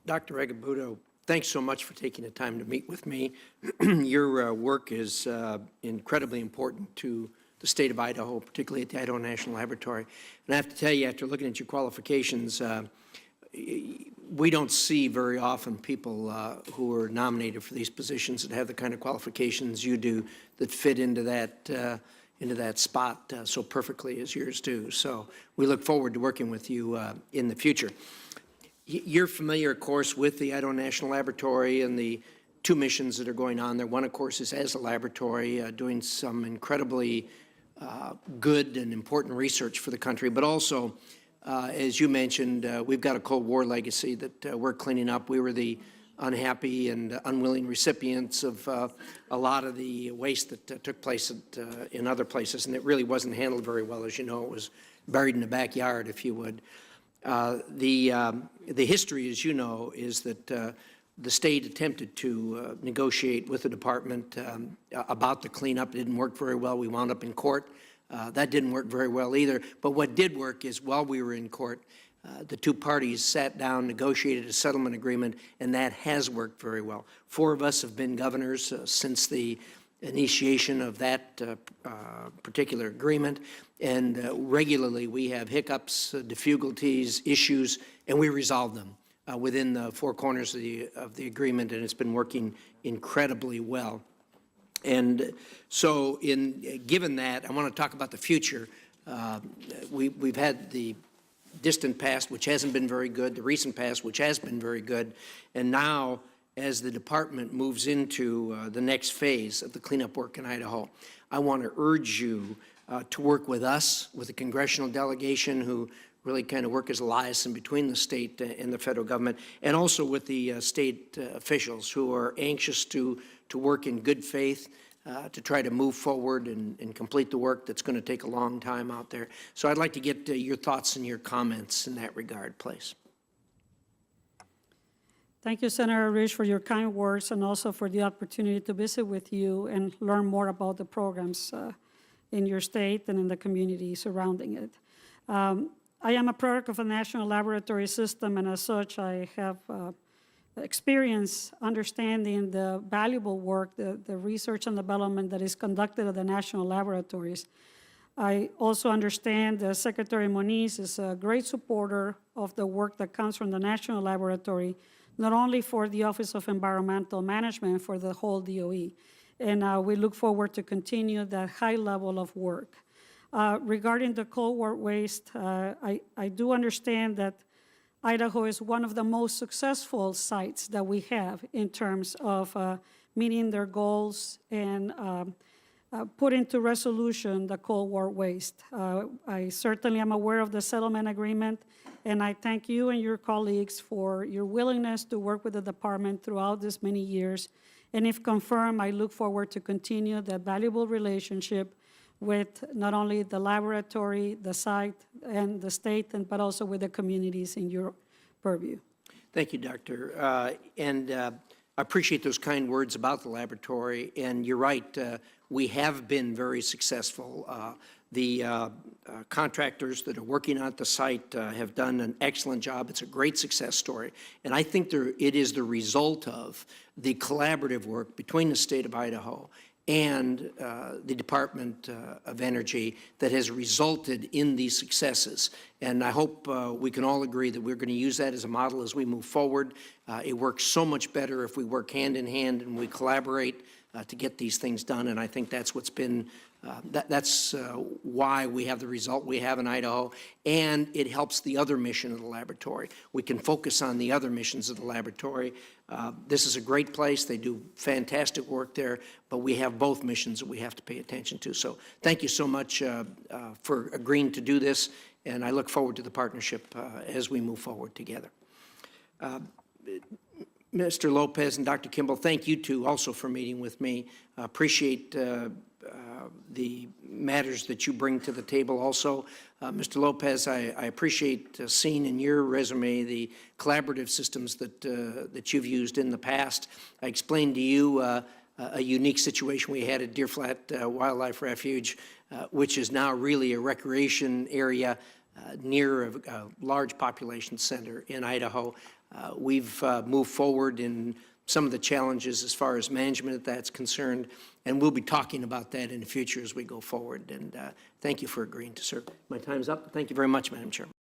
Dr. Regalbuto, thanks so much for taking the time to meet with me. Your work is incredibly important to the state of Idaho, particularly at the Idaho National Laboratory. And I have to tell you, after looking at your qualifications, we don't see very often people who are nominated for these positions that have the kind of qualifications you do that fit into that spot so perfectly as yours do. So we look forward to working with you in the future. You're familiar, of course, with the Idaho National Laboratory and the two missions that are going on there. One, of course, is as a laboratory doing some incredibly good and important research for the country, but also, as you mentioned, we've got a Cold War legacy that we're cleaning up. We were the unhappy and unwilling recipients of a lot of the waste that took place in other places, and it really wasn't handled very well. As you know, it was buried in the backyard, if you would. The history, as you know, is that the state attempted to negotiate with the department about the cleanup. It didn't work very well. We wound up in court. That didn't work very well either. But what did work is while we were in court, the two parties sat down, negotiated a settlement agreement, and that has worked very well. 4 of us have been governors since the initiation of that particular agreement, and regularly we have hiccups, difficulties, issues, and we resolve them within the 4 corners of the agreement, and it's been working incredibly well. And so given that, I want to talk about the future. We've had the distant past, which hasn't been very good, the recent past, which has been very good, and now as the department moves into the next phase of the cleanup work in Idaho, I want to urge you to work with us, with the congressional delegation who really kind of work as a liaison between the state and the federal government, and also with the state officials who are anxious to work in good faith to try to move forward and complete the work that's going to take a long time out there. So I'd like to get your thoughts and your comments in that regard, please. Thank you, Senator Risch, for your kind words and also for the opportunity to visit with you and learn more about the programs in your state and in the community surrounding it. I am a product of a national laboratory system, and as such, I have experience understanding the valuable work, the research and development that is conducted at the national laboratories. I also understand that Secretary Moniz is a great supporter of the work that comes from the national laboratory, not only for the Office of Environmental Management, for the whole DOE. And we look forward to continue that high level of work. Regarding the Cold War waste, I do understand that Idaho is one of the most successful sites that we have in terms of meeting their goals and put into resolution the Cold War waste. I certainly am aware of the settlement agreement, and I thank you and your colleagues for your willingness to work with the department throughout this many years. And if confirmed, I look forward to continue that valuable relationship with not only the laboratory, the site, and the state, but also with the communities in your purview. Thank you, Doctor. I appreciate those kind words about the laboratory. And you're right, we have been very successful. The contractors that are working at the site have done an excellent job. It's a great success story. And I think it is the result of the collaborative work between the state of Idaho and the Department of Energy that has resulted in these successes. And I hope we can all agree that we're going to use that as a model as we move forward. It works so much better if we work hand in hand and we collaborate to get these things done. And I think that's what's been, that's why we have the result we have in Idaho. And it helps the other mission of the laboratory. We can focus on the other missions of the laboratory. This is a great place. They do fantastic work there, but we have both missions that we have to pay attention to. So thank you so much for agreeing to do this, and I look forward to the partnership as we move forward together. Mr. Lopez and Dr. Kimball, thank you too also for meeting with me. Appreciate the matters that you bring to the table also. Mr. Lopez, I appreciate seeing in your resume the collaborative systems that you've used in the past. I explained to you a unique situation we had at Deer Flat Wildlife Refuge, which is now really a recreation area near a large population center in Idaho. We've moved forward in some of the challenges as far as management that's concerned, and we'll be talking about that in the future as we go forward. And thank you for agreeing to serve. My time's up. Thank you very much, Madam Chairman.